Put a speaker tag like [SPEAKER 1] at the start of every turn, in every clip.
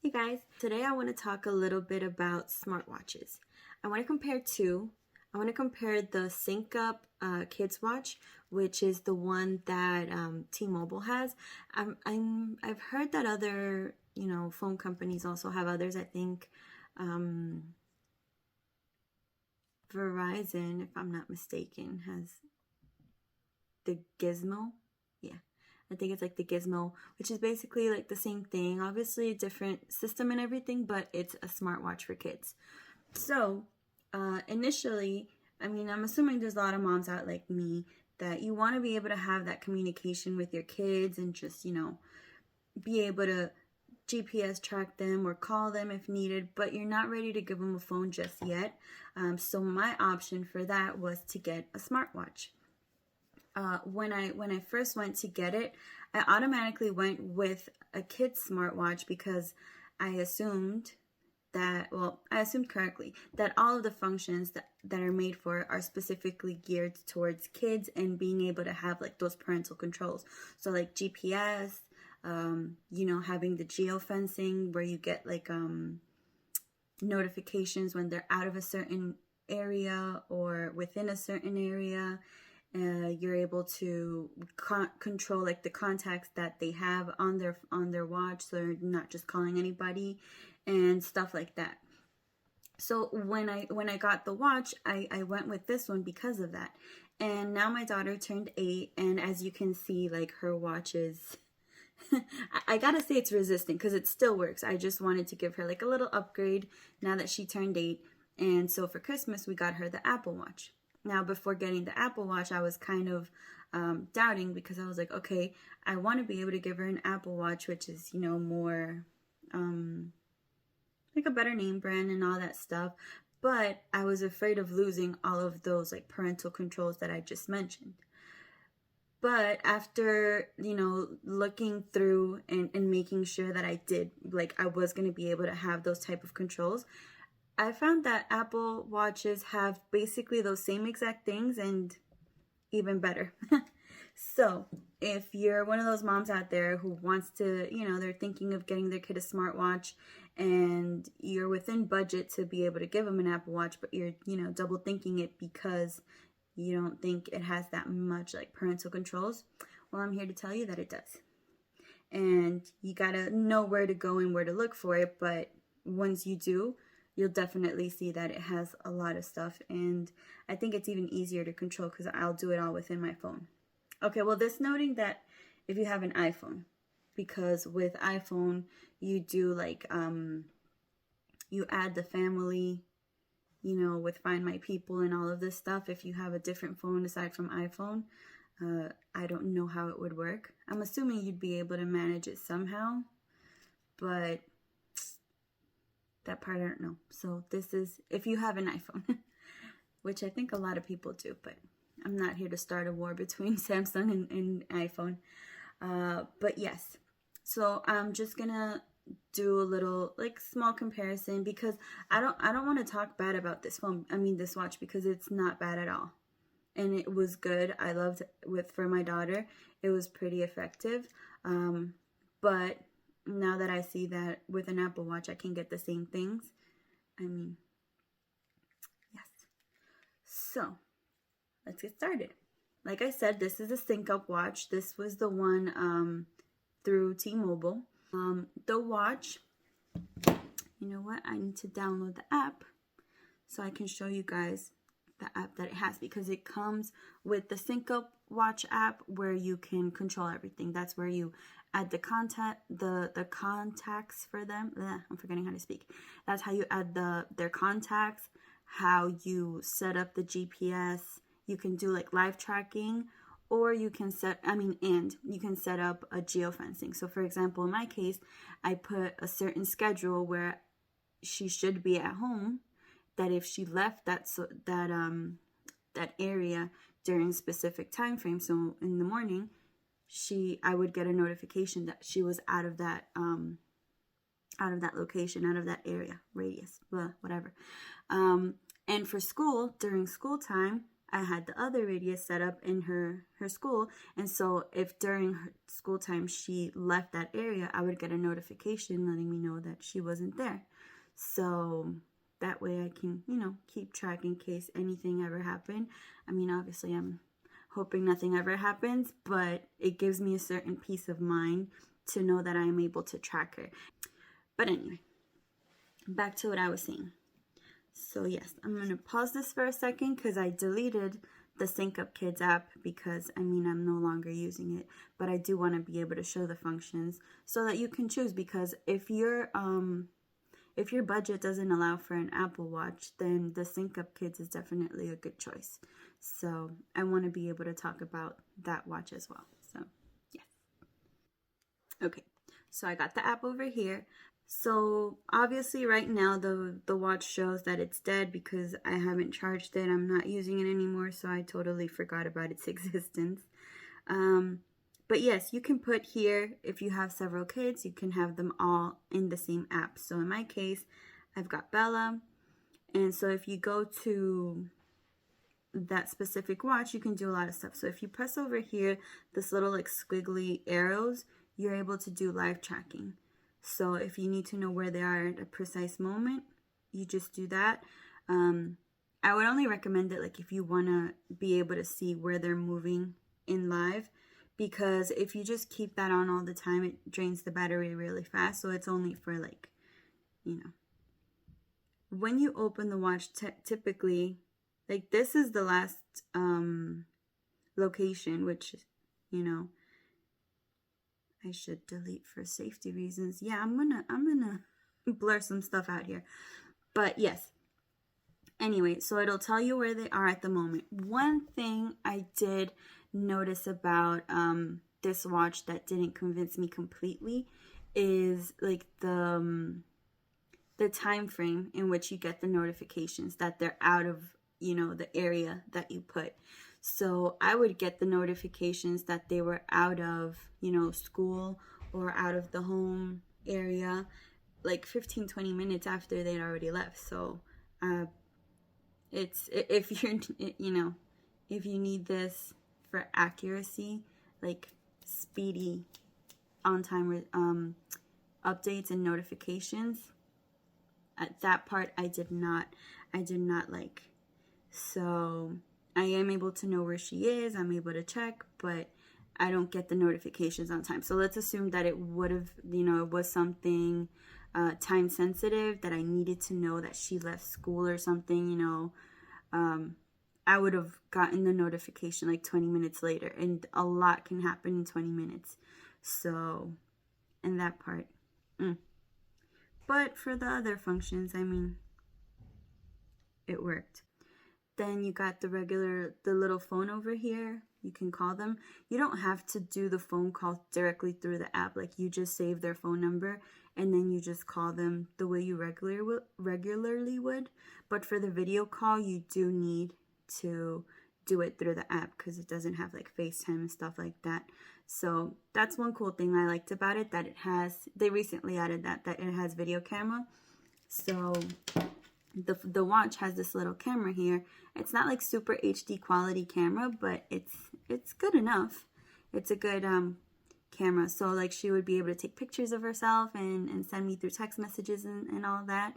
[SPEAKER 1] Hey guys, today I want to talk a little bit about smartwatches. I want to compare two. I want to compare the SyncUp Kids Watch, which is the one that T-Mobile has. I've heard that other, phone companies also have others. I think Verizon, if I'm not mistaken, has the Gizmo. Yeah. I think it's like the Gizmo, which is basically like the same thing. Obviously, a different system and everything, but it's a smartwatch for kids. So, initially, I'm assuming there's a lot of moms out like me that you want to be able to have that communication with your kids and just, be able to GPS track them or call them if needed, but you're not ready to give them a phone just yet. So my option for that was to get a smartwatch. When I first went to get it, I automatically went with a kid's smartwatch because I assumed correctly that all of the functions that are made for it are specifically geared towards kids and being able to have like those parental controls. So like GPS, having the geofencing where you get like notifications when they're out of a certain area or within a certain area. You're able to control like the contacts that they have on their watch, so they're not just calling anybody and stuff like that. So when I got the watch, I went with this one because of that. And now my daughter turned 8, and as you can see, like her watch is I gotta say it's resistant because it still works. I just wanted to give her like a little upgrade now that she turned 8. And so for Christmas we got her the Apple Watch. Now, before getting the Apple Watch, I was kind of doubting because I was like, okay, I want to be able to give her an Apple Watch, which is, more like a better name brand and all that stuff. But I was afraid of losing all of those like parental controls that I just mentioned. But after, looking through and making sure that I did, like I was going to be able to have those type of controls, I found that Apple Watches have basically those same exact things and even better. So if you're one of those moms out there who wants to, they're thinking of getting their kid a smartwatch and you're within budget to be able to give them an Apple Watch, but you're, double thinking it because you don't think it has that much like parental controls, well, I'm here to tell you that it does. And you gotta know where to go and where to look for it, but once you do, you'll definitely see that it has a lot of stuff, and I think it's even easier to control because I'll do it all within my phone. Okay, well, this noting that if you have an iPhone, because with iPhone you do like you add the family, with Find My People and all of this stuff. If you have a different phone aside from iPhone, I don't know how it would work. I'm assuming you'd be able to manage it somehow, but that part I don't know. So this is if you have an iPhone, which I think a lot of people do, but I'm not here to start a war between Samsung and iPhone. But yes, so I'm just gonna do a little like small comparison because I don't want to talk bad about this this watch, because it's not bad at all, and it was good. I loved for my daughter. It was pretty effective, but now that I see that with an Apple Watch I can get the same things, yes. So let's get started. Like I said, this is a SyncUp watch. This was the one through T-Mobile. The watch, you know what? I need to download the app so I can show you guys the app that it has, because it comes with the SyncUp watch app where you can control everything. That's where you add the contacts for them. I'm forgetting how to speak. That's how you add their contacts, how you set up the GPS. You can do like live tracking, or you can you can set up a geofencing. So for example, in my case, I put a certain schedule where she should be at home, that if she left that area during a specific time frame, so in the morning, I would get a notification that she was out of that location, out of that area, radius, whatever. And for school, during school time, I had the other radius set up in her school, and so if during her school time she left that area, I would get a notification letting me know that she wasn't there. So that way I can, keep track in case anything ever happened. I mean, obviously I'm hoping nothing ever happens, but it gives me a certain peace of mind to know that I am able to track her. But anyway, back to what I was saying. So yes, I'm going to pause this for a second because I deleted the SyncUp Kids app because, I'm no longer using it. But I do want to be able to show the functions so that you can choose, because if your budget doesn't allow for an Apple Watch, then the SyncUp Kids is definitely a good choice. So I want to be able to talk about that watch as well. So yes. Okay, so I got the app over here. So obviously right now the watch shows that it's dead because I haven't charged it. I'm not using it anymore, so I totally forgot about its existence. But yes, you can put here, if you have several kids, you can have them all in the same app. So in my case, I've got Bella. And so if you go to that specific watch, you can do a lot of stuff. So if you press over here, this little like squiggly arrows, you're able to do live tracking. So if you need to know where they are at a precise moment, you just do that. I would only recommend it like if you want to be able to see where they're moving in live, because if you just keep that on all the time, it drains the battery really fast. So it's only for like, when you open the watch, typically, like this is the last location, which, I should delete for safety reasons. Yeah, I'm gonna blur some stuff out here. But yes. Anyway, so it'll tell you where they are at the moment. One thing I did notice about this watch that didn't convince me completely is like the time frame in which you get the notifications that they're out of, the area that you put. So I would get the notifications that they were out of, school or out of the home area like 15-20 minutes after they'd already left. So it's, if you're, if you need this for accuracy, like speedy on-time updates and notifications, at that part I did not like. So I am able to know where she is, I'm able to check, but I don't get the notifications on time. So let's assume that it would have, it was something time sensitive that I needed to know that she left school or something, I would have gotten the notification like 20 minutes later, and a lot can happen in 20 minutes. So, in that part. But for the other functions, it worked. Then you got the little phone over here. You can call them. You don't have to do the phone call directly through the app. Like, you just save their phone number and then you just call them the way you regularly would. But for the video call, you do need to do it through the app because it doesn't have like FaceTime and stuff like that. So that's one cool thing I liked about it, that they recently added that it has video camera. So the watch has this little camera here. It's not like super HD quality camera, but it's good enough. It's a good camera. So like she would be able to take pictures of herself and send me through text messages and all that.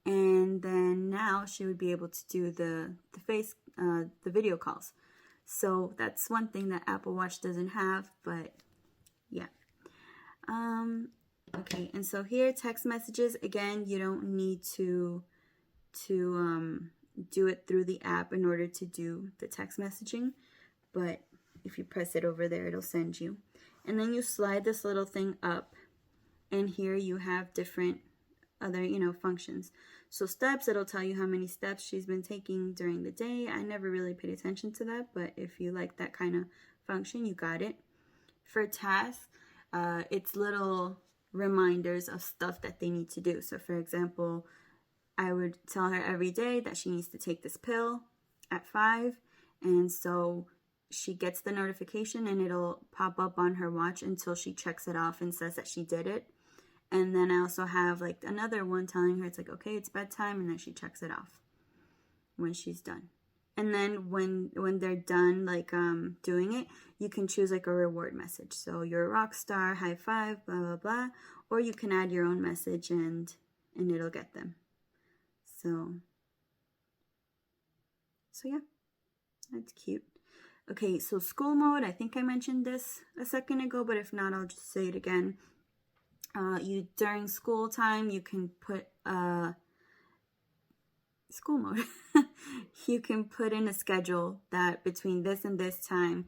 [SPEAKER 1] And then now she would be able to do the video calls. So that's one thing that Apple Watch doesn't have, but yeah. Okay, and so here, text messages, again, you don't need to do it through the app in order to do the text messaging, but if you press it over there, it'll send you. And then you slide this little thing up, and here you have different other, functions. So steps, it'll tell you how many steps she's been taking during the day. I never really paid attention to that, but if you like that kind of function, you got it. For tasks, it's little reminders of stuff that they need to do. So for example, I would tell her every day that she needs to take this pill at 5, and so she gets the notification and it'll pop up on her watch until she checks it off and says that she did it. And then I also have like another one telling her it's like, okay, it's bedtime, and then she checks it off when she's done. And then when they're done like doing it, you can choose like a reward message. So you're a rock star, high five, blah blah blah, or you can add your own message and it'll get them. So yeah, that's cute. Okay, so school mode, I think I mentioned this a second ago, but if not, I'll just say it again. You during school time, you can put school mode. You can put in a schedule that between this and this time,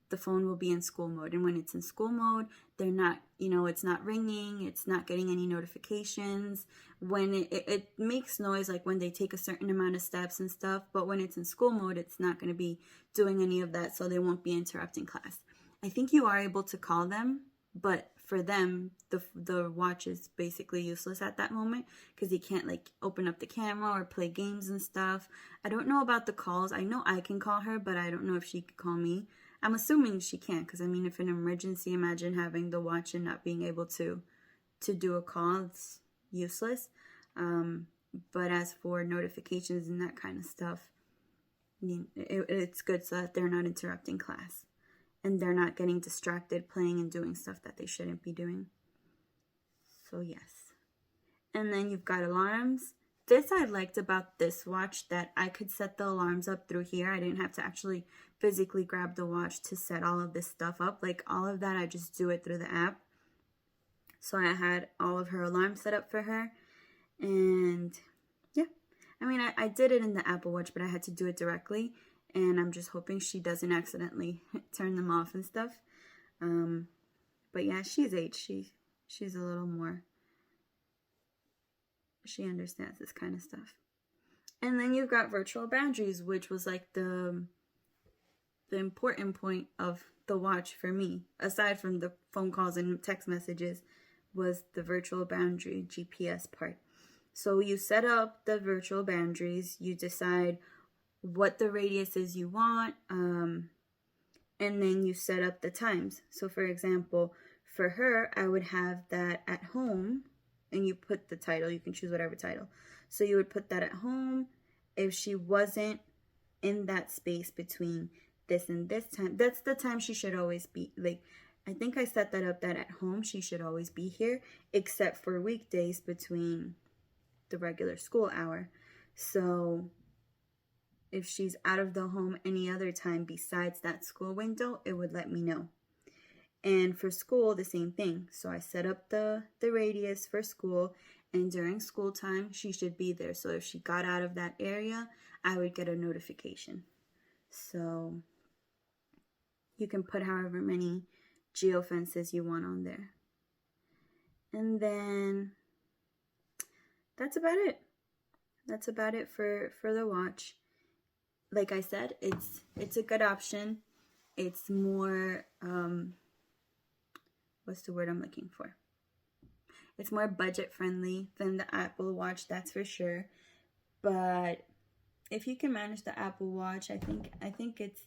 [SPEAKER 1] the phone will be in school mode. And when it's in school mode, they're not, it's not ringing, it's not getting any notifications. When it makes noise, like when they take a certain amount of steps and stuff, but when it's in school mode, it's not going to be doing any of that, so they won't be interrupting class. I think you are able to call them, but for them, the watch is basically useless at that moment because you can't like open up the camera or play games and stuff. I don't know about the calls. I know I can call her, but I don't know if she could call me. I'm assuming she can't, because I mean, if an emergency, imagine having the watch and not being able to do a call. It's useless. But as for notifications and that kind of stuff, it's good so that they're not interrupting class and they're not getting distracted playing and doing stuff that they shouldn't be doing. So yes. And then you've got alarms. This I liked about this watch, that I could set the alarms up through here. I didn't have to actually physically grab the watch to set all of this stuff up. Like all of that, I just do it through the app. So I had all of her alarms set up for her. And yeah, I mean, I did it in the Apple Watch, but I had to do it directly. And I'm just hoping she doesn't accidentally turn them off and stuff. But yeah, she's 8. She's a little more, she understands this kind of stuff. And then you've got virtual boundaries, which was like the important point of the watch for me, aside from the phone calls and text messages, was the virtual boundary GPS part. So you set up the virtual boundaries, you decide what the radius is you want, and then you set up the times. So for example, for her, I would have that at home, and you put the title, you can choose whatever title. So you would put that at home. If she wasn't in that space between this and this time, that's the time she should always be. Like, I think I set that up that at home she should always be here, except for weekdays between the regular school hour. So if she's out of the home any other time besides that school window, it would let me know. And for school, the same thing. So I set up the radius for school, and during school time, she should be there. So if she got out of that area, I would get a notification. So you can put however many geofences you want on there. And then that's about it. That's about it for the watch. Like I said, it's a good option. It's more, what's the word I'm looking for? It's more budget friendly than the Apple Watch, that's for sure. But if you can manage the Apple Watch, I think it's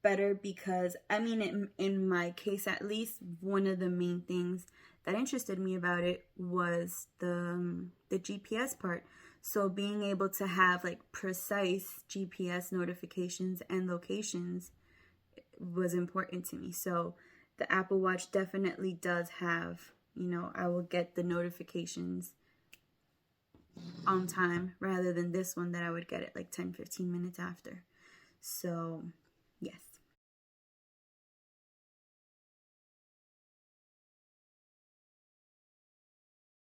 [SPEAKER 1] better, because I mean, in my case at least, one of the main things that interested me about it was the GPS part. So being able to have like precise GPS notifications and locations was important to me. So the Apple Watch definitely does have, I will get the notifications on time, rather than this one that I would get it like 10-15 minutes after. So yes,